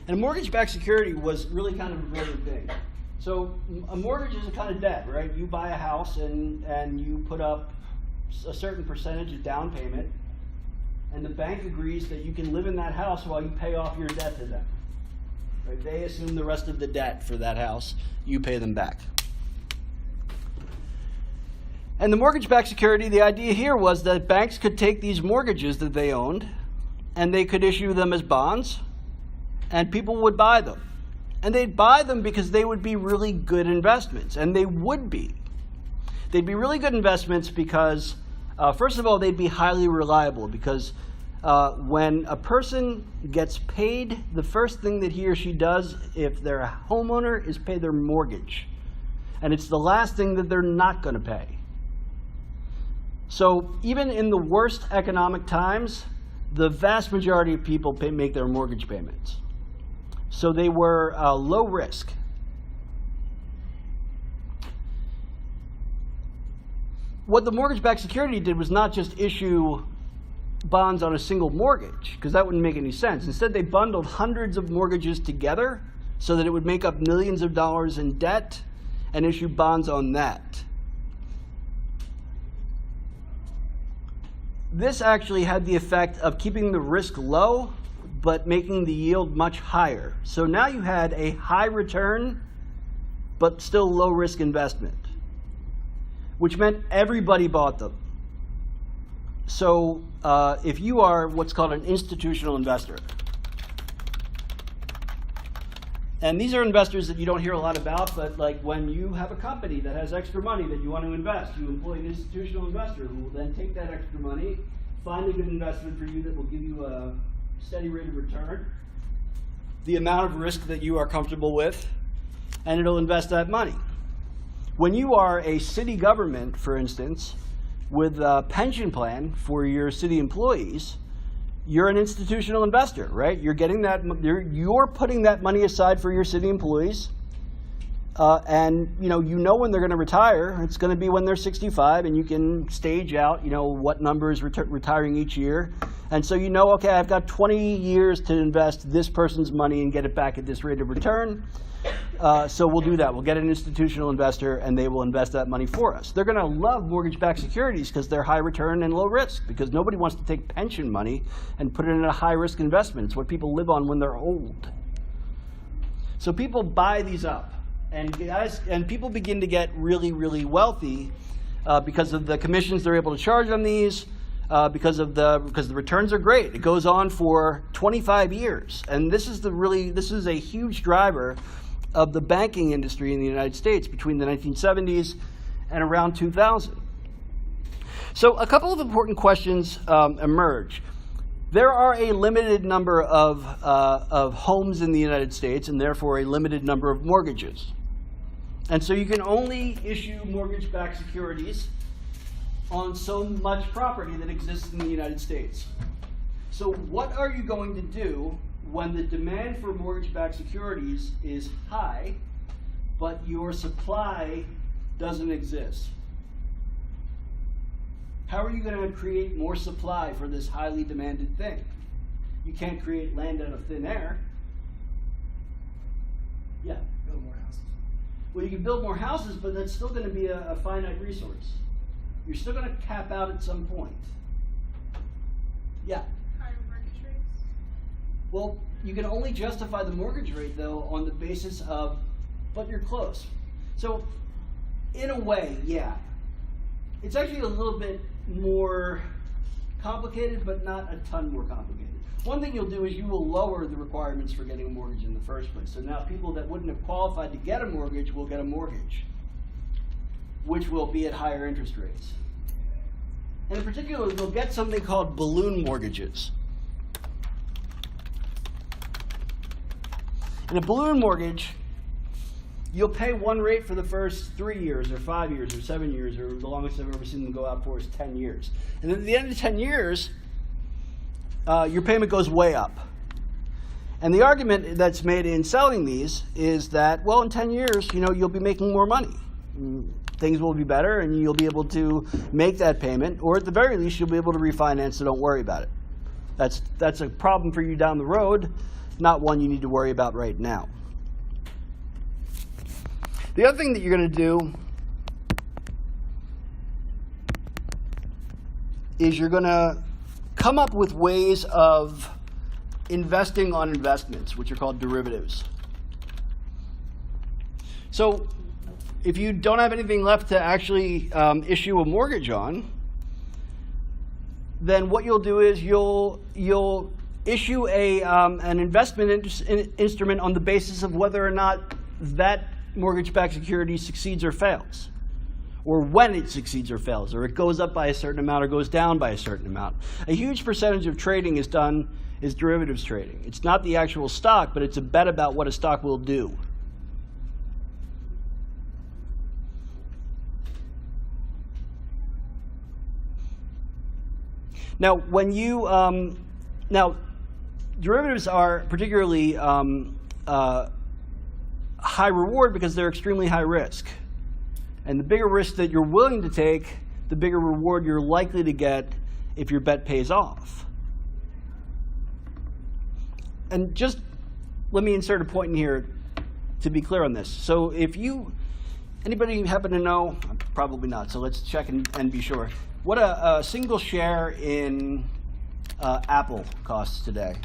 And a mortgage-backed security was really kind of a very big. So a mortgage is a kind of debt, right? You buy a house and you put up a certain percentage of down payment, and the bank agrees that you can live in that house while you pay off your debt to them. Right? They assume the rest of the debt for that house. You pay them back. And the mortgage-backed security, the idea here was that banks could take these mortgages that they owned, and they could issue them as bonds, and people would buy them. And they'd buy them because they would be really good investments, and they would be. They'd be really good investments because, first of all, they'd be highly reliable, because when a person gets paid, the first thing that he or she does, if they're a homeowner, is pay their mortgage. And it's the last thing that they're not going to pay. So even in the worst economic times, the vast majority of people make their mortgage payments. So they were low risk. What the mortgage-backed security did was not just issue bonds on a single mortgage, because that wouldn't make any sense. Instead, they bundled hundreds of mortgages together so that it would make up millions of dollars in debt and issue bonds on that. This actually had the effect of keeping the risk low, but making the yield much higher. So now you had a high return, but still low risk investment, which meant everybody bought them. So if you are what's called an institutional investor, and these are investors that you don't hear a lot about, but like when you have a company that has extra money that you want to invest, you employ an institutional investor who will then take that extra money, find a good investment for you that will give you a steady rate of return, the amount of risk that you are comfortable with, and it'll invest that money. When you are a city government, for instance, with a pension plan for your city employees, you're an institutional investor, right? You're getting that. You're putting that money aside for your city employees, and you know when they're going to retire. It's going to be when they're 65, and you can stage out, what number is retiring each year, and so okay, I've got 20 years to invest this person's money and get it back at this rate of return. So we'll do that. We'll get an institutional investor, and they will invest that money for us. They're going to love mortgage-backed securities because they're high return and low risk, because nobody wants to take pension money and put it in a high-risk investment. It's what people live on when they're old. So people buy these up, And people begin to get really, really wealthy because of the commissions they're able to charge on these, because the returns are great. It goes on for 25 years, and this is a huge driver of the banking industry in the United States between the 1970s and around 2000. So a couple of important questions emerge. There are a limited number of homes in the United States, and therefore a limited number of mortgages. And so you can only issue mortgage-backed securities on so much property that exists in the United States. So what are you going to do when the demand for mortgage-backed securities is high, but your supply doesn't exist? How are you going to create more supply for this highly demanded thing? You can't create land out of thin air. Yeah. Build more houses. Well, you can build more houses, but that's still going to be a finite resource. You're still going to cap out at some point. Yeah. Higher mortgage rates? Well, you can only justify the mortgage rate, though, on the basis of, but you're close. So, in a way, yeah. It's actually a little bit more complicated, but not a ton more complicated. One thing you'll do is you will lower the requirements for getting a mortgage in the first place. So now people that wouldn't have qualified to get a mortgage will get a mortgage, which will be at higher interest rates. And in particular, they'll get something called balloon mortgages. In a balloon mortgage, you'll pay one rate for the first 3 years or 5 years or 7 years, or the longest I've ever seen them go out for is 10 years. And then at the end of 10 years, your payment goes way up. And the argument that's made in selling these is that, well, in 10 years, you'll be making more money. Things will be better, and you'll be able to make that payment, or at the very least, you'll be able to refinance, so don't worry about it. That's a problem for you down the road, not one you need to worry about right now. The other thing that you're going to do is you're going to come up with ways of investing on investments, which are called derivatives. So if you don't have anything left to actually issue a mortgage on, then what you'll do is you'll issue an investment instrument on the basis of whether or not that mortgage-backed security succeeds or fails, or when it succeeds or fails, or it goes up by a certain amount or goes down by a certain amount. A huge percentage of trading is derivatives trading. It's not the actual stock, but it's a bet about what a stock will do. Now, when you derivatives are particularly high reward because they're extremely high risk. And the bigger risk that you're willing to take, the bigger reward you're likely to get if your bet pays off. And just let me insert a point in here to be clear on this. So if anybody happen to know, probably not, so let's check and be sure, what a single share in Apple costs today?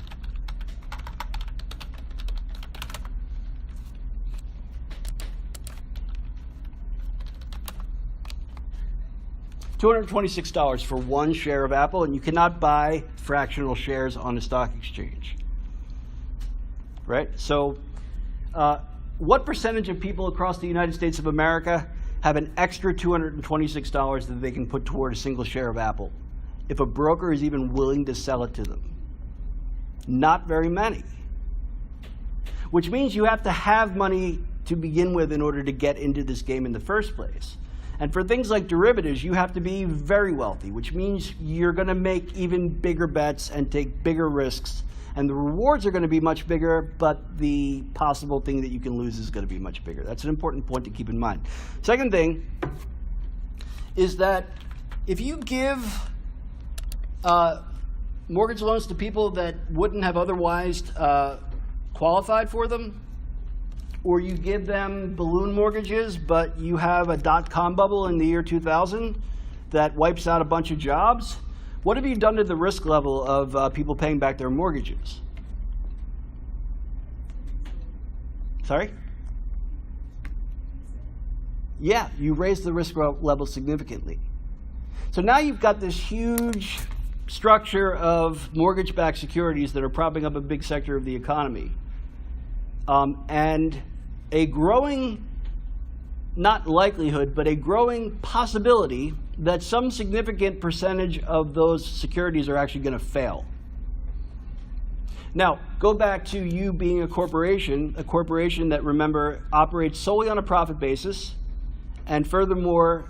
$226 for one share of Apple, and you cannot buy fractional shares on a stock exchange. Right? So what percentage of people across the United States of America have an extra $226 that they can put toward a single share of Apple if a broker is even willing to sell it to them? Not very many. Which means you have to have money to begin with in order to get into this game in the first place. And for things like derivatives, you have to be very wealthy, which means you're going to make even bigger bets and take bigger risks. And the rewards are going to be much bigger, but the possible thing that you can lose is going to be much bigger. That's an important point to keep in mind. Second thing is that if you give mortgage loans to people that wouldn't have otherwise qualified for them, or you give them balloon mortgages, but you have a dot-com bubble in the year 2000 that wipes out a bunch of jobs, what have you done to the risk level of people paying back their mortgages? Sorry? yeah, you raise the risk level significantly. So now you've got this huge structure of mortgage-backed securities that are propping up a big sector of the economy. And a growing, not likelihood, but a growing possibility that some significant percentage of those securities are actually going to fail. Now, go back to you being a corporation that, remember, operates solely on a profit basis, and furthermore,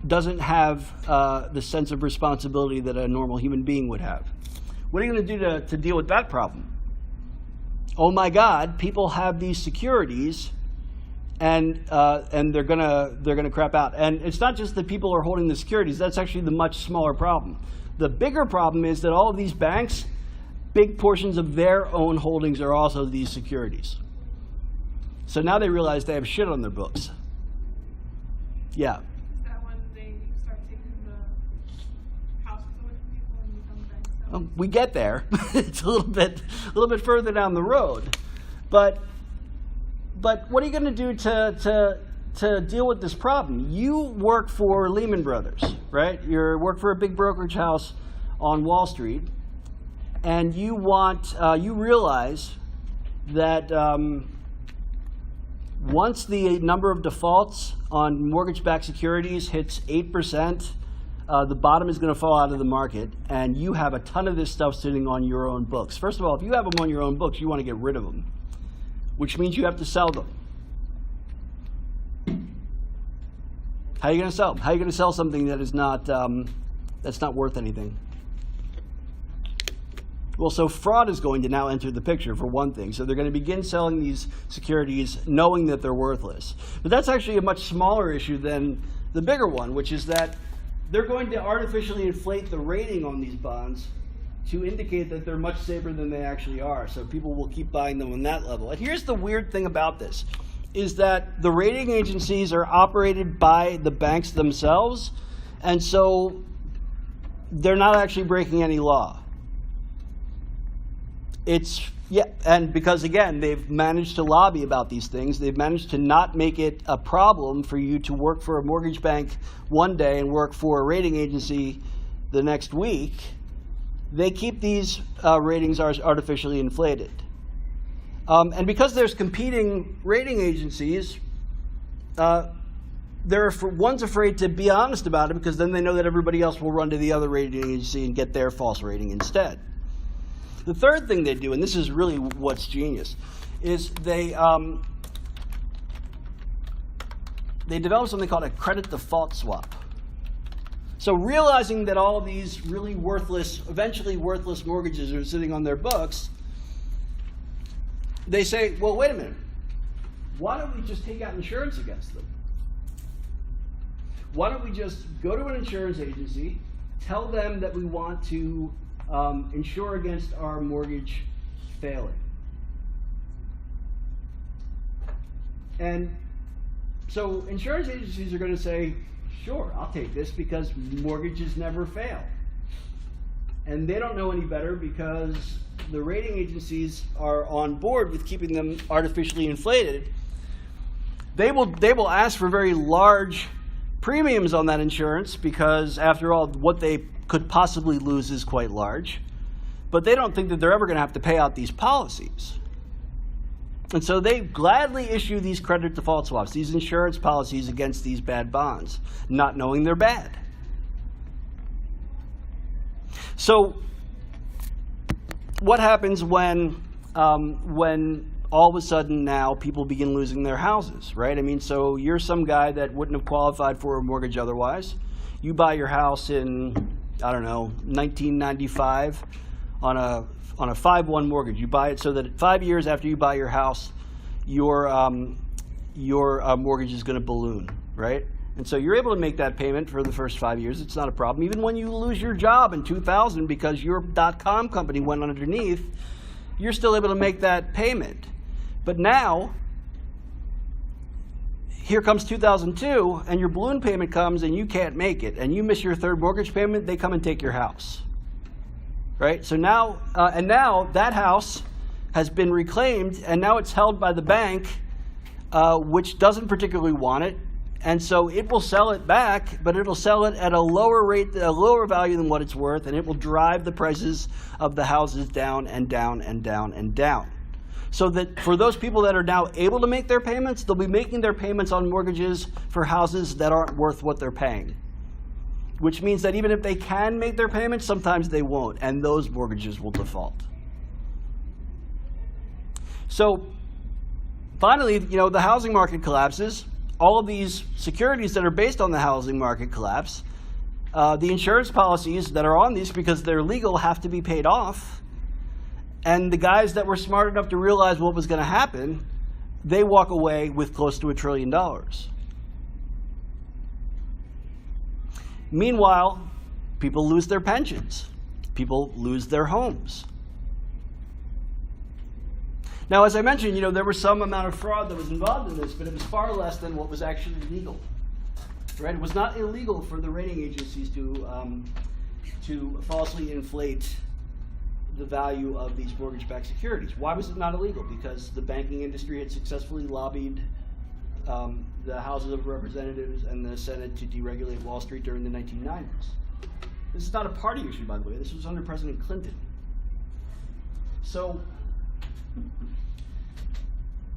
doesn't have the sense of responsibility that a normal human being would have. What are you going to do to deal with that problem? Oh my God, people have these securities, and they're gonna crap out. And it's not just that people are holding the securities. That's actually the much smaller problem. The bigger problem is that all of these banks, big portions of their own holdings are also these securities. So now they realize they have shit on their books. Yeah. Is that when they start taking the houses away from people and become banks? We get there. It's a little bit further down the road. But what are you going to do to deal with this problem? You work for Lehman Brothers, right? You work for a big brokerage house on Wall Street, and you realize that once the number of defaults on mortgage-backed securities hits 8%, the bottom is going to fall out of the market, and you have a ton of this stuff sitting on your own books. First of all, if you have them on your own books, you want to get rid of them, which means you have to sell them. How are you going to sell them? How are you going to sell something that is not that's not worth anything? Well, so fraud is going to now enter the picture, for one thing. So they're going to begin selling these securities knowing that they're worthless. But that's actually a much smaller issue than the bigger one, which is that they're going to artificially inflate the rating on these bonds to indicate that they're much safer than they actually are. So people will keep buying them on that level. And here's the weird thing about this, is that the rating agencies are operated by the banks themselves, and so they're not actually breaking any law. And because, again, they've managed to lobby about these things. They've managed to not make it a problem for you to work for a mortgage bank one day and work for a rating agency the next week. They keep these ratings artificially inflated. And because there's competing rating agencies, one's afraid to be honest about it, because then they know that everybody else will run to the other rating agency and get their false rating instead. The third thing they do, and this is really what's genius, is they develop something called a credit default swap. So realizing that all of these really worthless, eventually worthless mortgages are sitting on their books, they say, well, wait a minute. Why don't we just take out insurance against them? Why don't we just go to an insurance agency, tell them that we want to insure against our mortgage failing? And so insurance agencies are going to say, sure, I'll take this, because mortgages never fail. And they don't know any better, because the rating agencies are on board with keeping them artificially inflated. They will ask for very large premiums on that insurance, because after all, what they could possibly lose is quite large. But they don't think that they're ever going to have to pay out these policies. And so they gladly issue these credit default swaps, these insurance policies against these bad bonds, not knowing they're bad. So what happens when all of a sudden now people begin losing their houses, right? I mean, so you're some guy that wouldn't have qualified for a mortgage otherwise. You buy your house in, I don't know, 1995 on a 5-1 mortgage. You buy it so that 5 years after you buy your house, your mortgage is going to balloon, right? And so you're able to make that payment for the first 5 years. It's not a problem. Even when you lose your job in 2000 because your .com company went underneath, you're still able to make that payment. But now, here comes 2002, and your balloon payment comes, and you can't make it, and you miss your third mortgage payment, they come and take your house. Right? So now, now that house has been reclaimed, and now it's held by the bank, which doesn't particularly want it, And so it will sell it back, but it'll sell it at a lower rate, a lower value than what it's worth, and it will drive the prices of the houses down and down and down and down. So that for those people that are now able to make their payments, they'll be making their payments on mortgages for houses that aren't worth what they're paying. Which means that even if they can make their payments, sometimes they won't, and those mortgages will default. So finally, the housing market collapses. All of these securities that are based on the housing market collapse. The insurance policies that are on these, because they're legal, have to be paid off. And the guys that were smart enough to realize what was going to happen, they walk away with close to $1 trillion. Meanwhile, people lose their pensions. People lose their homes. Now, as I mentioned, there was some amount of fraud that was involved in this, but it was far less than what was actually legal. Right? It was not illegal for the rating agencies to falsely inflate the value of these mortgage-backed securities. Why was it not illegal? Because the banking industry had successfully lobbied the Houses of Representatives and the Senate to deregulate Wall Street during the 1990s. This is not a party issue, by the way. This was under President Clinton. So,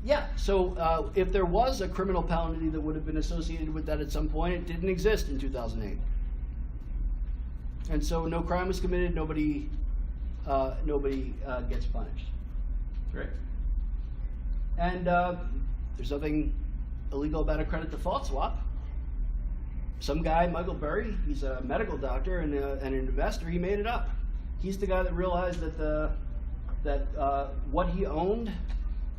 yeah, so if there was a criminal penalty that would have been associated with that at some point, it didn't exist in 2008. And so no crime was committed, nobody gets punished. Right? And there's nothing illegal about a credit default swap. Some guy, Michael Burry, he's a medical doctor and an investor, he made it up. He's the guy that realized that what he owned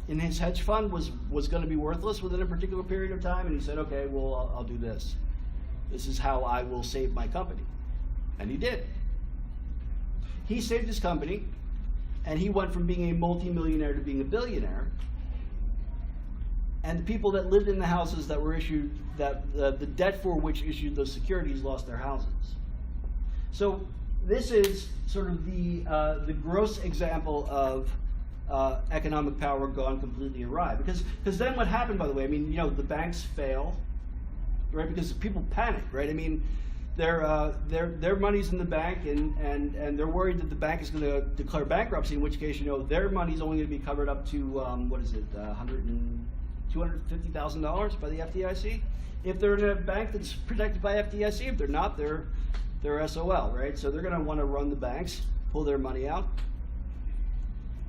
in his hedge fund was going to be worthless within a particular period of time, and he said, okay, well, I'll do this. This is how I will save my company. And he did. He saved his company, and he went from being a multimillionaire to being a billionaire. And the people that lived in the houses that were issued, the debt for which issued those securities, lost their houses. So this is sort of the gross example of economic power gone completely awry. Because then what happened, by the way, I mean, the banks fail, right? Because people panic, right? I mean, their money's in the bank, and they're worried that the bank is going to declare bankruptcy, in which case, their money's only going to be covered up to $250,000 by the FDIC. If they're in a bank that's protected by FDIC, if they're not, they're SOL, right? So they're going to want to run the banks, pull their money out,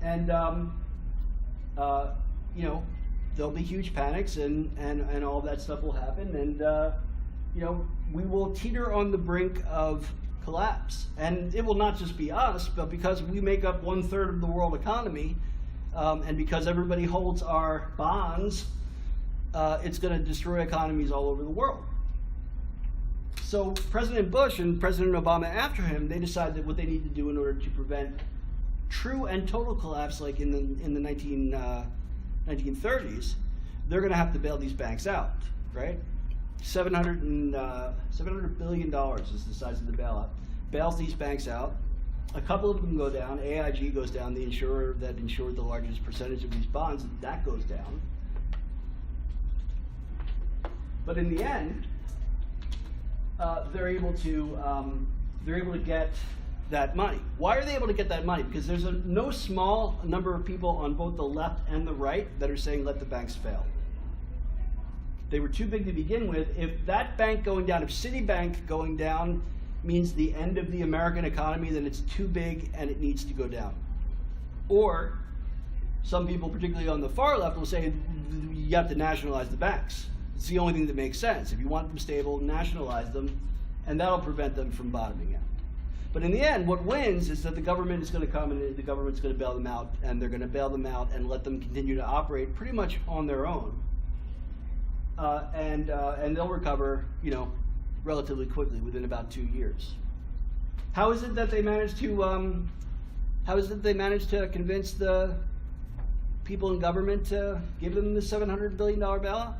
and there'll be huge panics, and all that stuff will happen, and we will teeter on the brink of collapse. And it will not just be us, but because we make up 1/3 of the world economy, and because everybody holds our bonds, it's going to destroy economies all over the world. So President Bush and President Obama after him, they decided that what they need to do in order to prevent true and total collapse, like in the 1930s, they're going to have to bail these banks out, right? $700 billion is the size of the bailout. Bails these banks out. A couple of them go down. AIG goes down, the insurer that insured the largest percentage of these bonds, that goes down. But in the end, they're able to get that money. Why are they able to get that money? Because there's no small number of people on both the left and the right that are saying let the banks fail. They were too big to begin with. If that bank going down, if Citibank going down means the end of the American economy, then it's too big and it needs to go down. Or some people, particularly on the far left, will say you have to nationalize the banks. It's the only thing that makes sense. If you want them stable, nationalize them, and that'll prevent them from bottoming out. But in the end, what wins is that the government is going to come and the government's going to bail them out, and they're going to bail them out and let them continue to operate pretty much on their own. And they'll recover, relatively quickly within about 2 years. How is it that they managed to? Convince the people in government to give them the $700 billion bailout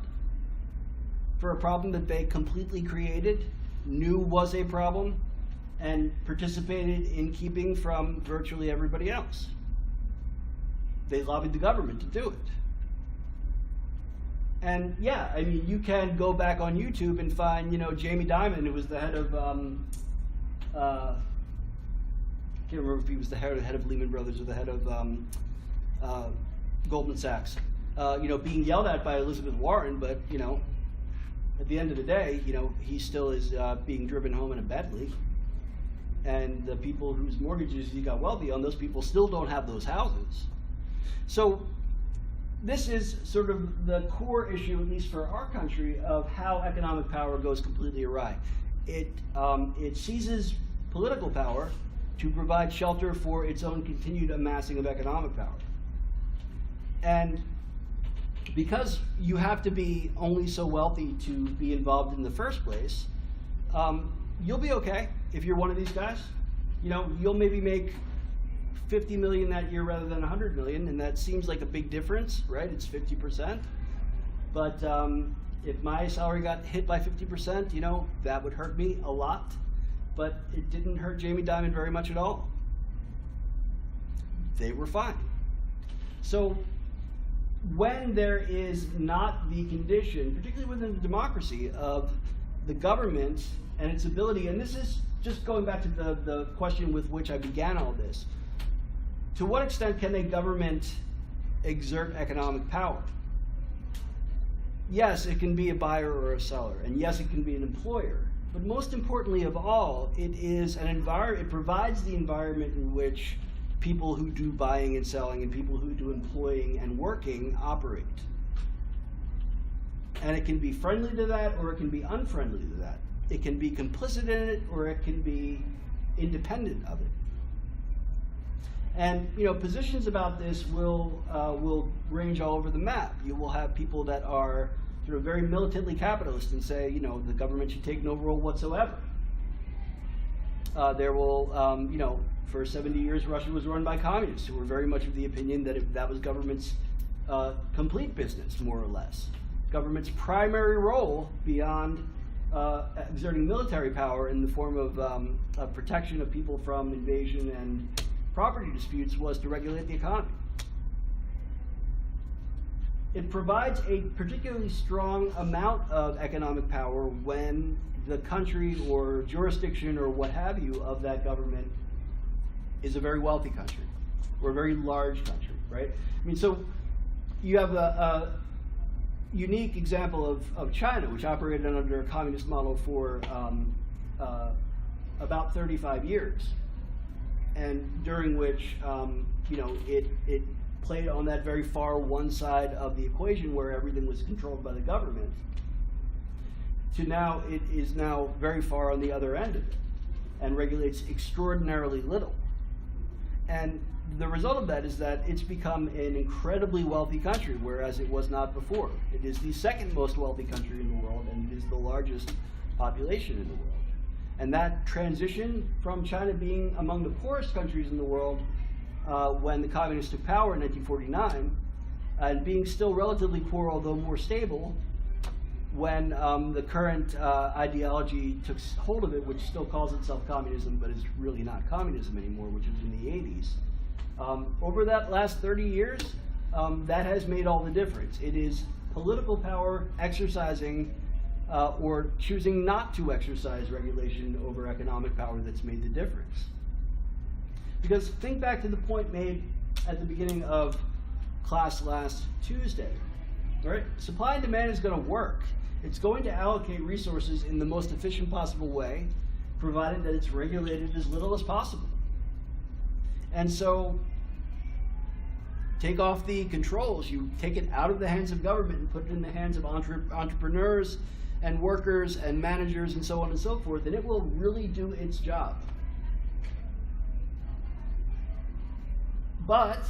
for a problem that they completely created, knew was a problem, and participated in keeping from virtually everybody else? They lobbied the government to do it. And yeah, I mean, you can go back on YouTube and find, you know, Jamie Dimon, who was the head of, I can't remember if he was the head of Lehman Brothers or the head of Goldman Sachs, you know, being yelled at by Elizabeth Warren, but, you know, at the end of the day, you know, he still is being driven home in a Bentley. And the people whose mortgages he got wealthy on, those people still don't have those houses. So this is sort of the core issue, at least for our country, of how economic power goes completely awry. It seizes political power to provide shelter for its own continued amassing of economic power. And because you have to be only so wealthy to be involved in the first place, you'll be okay if you're one of these guys. You know, you'll maybe make 50 million that year rather than 100 million, and that seems like a big difference, right? It's 50%. But if my salary got hit by 50%, you know, that would hurt me a lot. But it didn't hurt Jamie Dimon very much at all. They were fine. So when there is not the condition, particularly within the democracy, of the government and its ability, and this is just going back to the question with which I began all this, to what extent can a government exert economic power? Yes, it can be a buyer or a seller, and yes, it can be an employer. But most importantly of all, it is an environment. It provides the environment in which people who do buying and selling and people who do employing and working operate. And it can be friendly to that, or it can be unfriendly to that. It can be complicit in it, or it can be independent of it. And you know, positions about this will range all over the map. You will have people that are sort of very militantly capitalist and say, you know, the government should take no role whatsoever. There will, you know, for 70 years, Russia was run by communists who were very much of the opinion that that was government's complete business, more or less. Government's primary role, beyond exerting military power in the form of protection of people from invasion and property disputes, was to regulate the economy. It provides a particularly strong amount of economic power when the country or jurisdiction or what have you of that government is a very wealthy country or a very large country, right? I mean, so you have a unique example of China, which operated under a communist model for about 35 years, and during which you know, it played on that very far one side of the equation where everything was controlled by the government, to now it is now very far on the other end of it and regulates extraordinarily little. And the result of that is that it's become an incredibly wealthy country, whereas it was not before. It is the second most wealthy country in the world, and it is the largest population in the world. And that transition from China being among the poorest countries in the world when the communists took power in 1949, and being still relatively poor, although more stable, when the current ideology took hold of it, which still calls itself communism, but is really not communism anymore, which was in the 80s. Over that last 30 years, that has made all the difference. It is political power exercising or choosing not to exercise regulation over economic power that's made the difference. Because think back to the point made at the beginning of class last Tuesday, right? Supply and demand is going to work. It's going to allocate resources in the most efficient possible way, provided that it's regulated as little as possible. And so, take off the controls. You take it out of the hands of government and put it in the hands of entrepreneurs and workers and managers and so on and so forth, and it will really do its job. But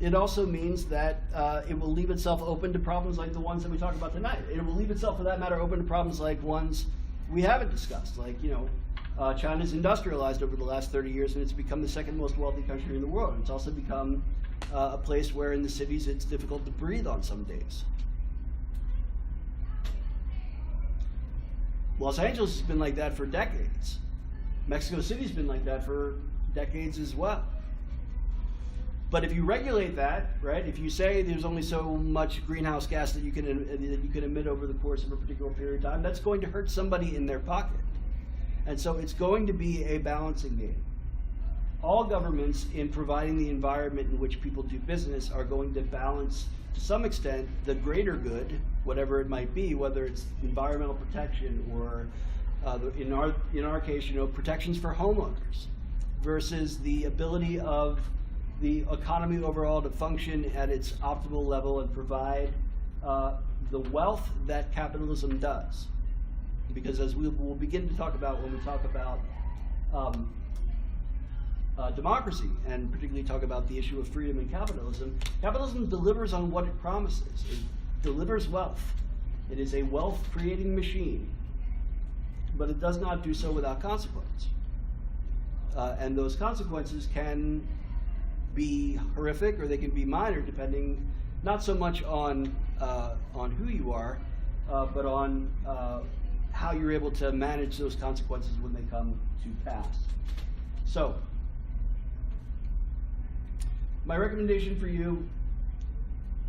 it also means that it will leave itself open to problems like the ones that we talked about tonight. It will leave itself, for that matter, open to problems like ones we haven't discussed. Like, you know, China's industrialized over the last 30 years, and it's become the second most wealthy country in the world. It's also become a place where in the cities it's difficult to breathe on some days. Los Angeles has been like that for decades. Mexico City's been like that for decades as well. But if you regulate that, right? If you say there's only so much greenhouse gas that you can emit over the course of a particular period of time, that's going to hurt somebody in their pocket. And so it's going to be a balancing game. All governments, in providing the environment in which people do business, are going to balance, to some extent, the greater good, whatever it might be, whether it's environmental protection or, in our case, protections for homeowners, versus the ability of the economy overall to function at its optimal level and provide the wealth that capitalism does. Because as we will begin to talk about when we talk about democracy, and particularly talk about the issue of freedom and capitalism, capitalism delivers on what it promises. It delivers wealth. It is a wealth-creating machine, but it does not do so without consequence. And those consequences can be horrific, or they can be minor, depending not so much on who you are, but on how you're able to manage those consequences when they come to pass. So, my recommendation for you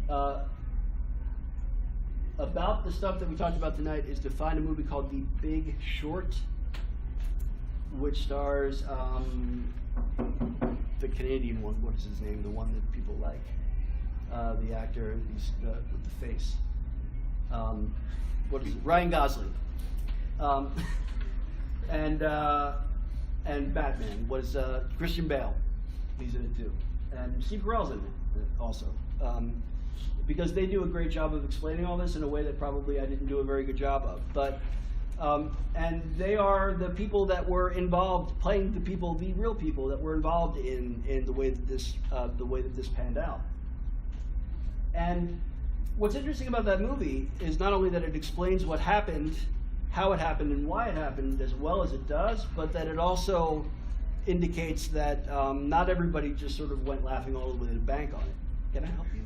about the stuff that we talked about tonight is to find a movie called The Big Short, which stars the Canadian one. What is his name? The one that people like. The actor with the face. What is it? Ryan Gosling. And Batman was Christian Bale. He's in it too. And Steve Carell's in it also. Because they do a great job of explaining all this in a way that probably I didn't do a very good job of. But and they are the people that were involved, playing the real people that were involved in the way that this panned out. And what's interesting about that movie is not only that it explains what happened, how it happened, and why it happened as well as it does, but that it also indicates that not everybody just sort of went laughing all the way to the bank on it. Can I help you?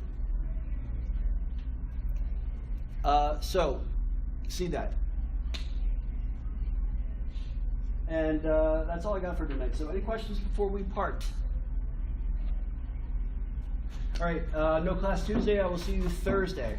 So, see that. And that's all I got for tonight. So any questions before we part? All right, no class Tuesday. I will see you Thursday.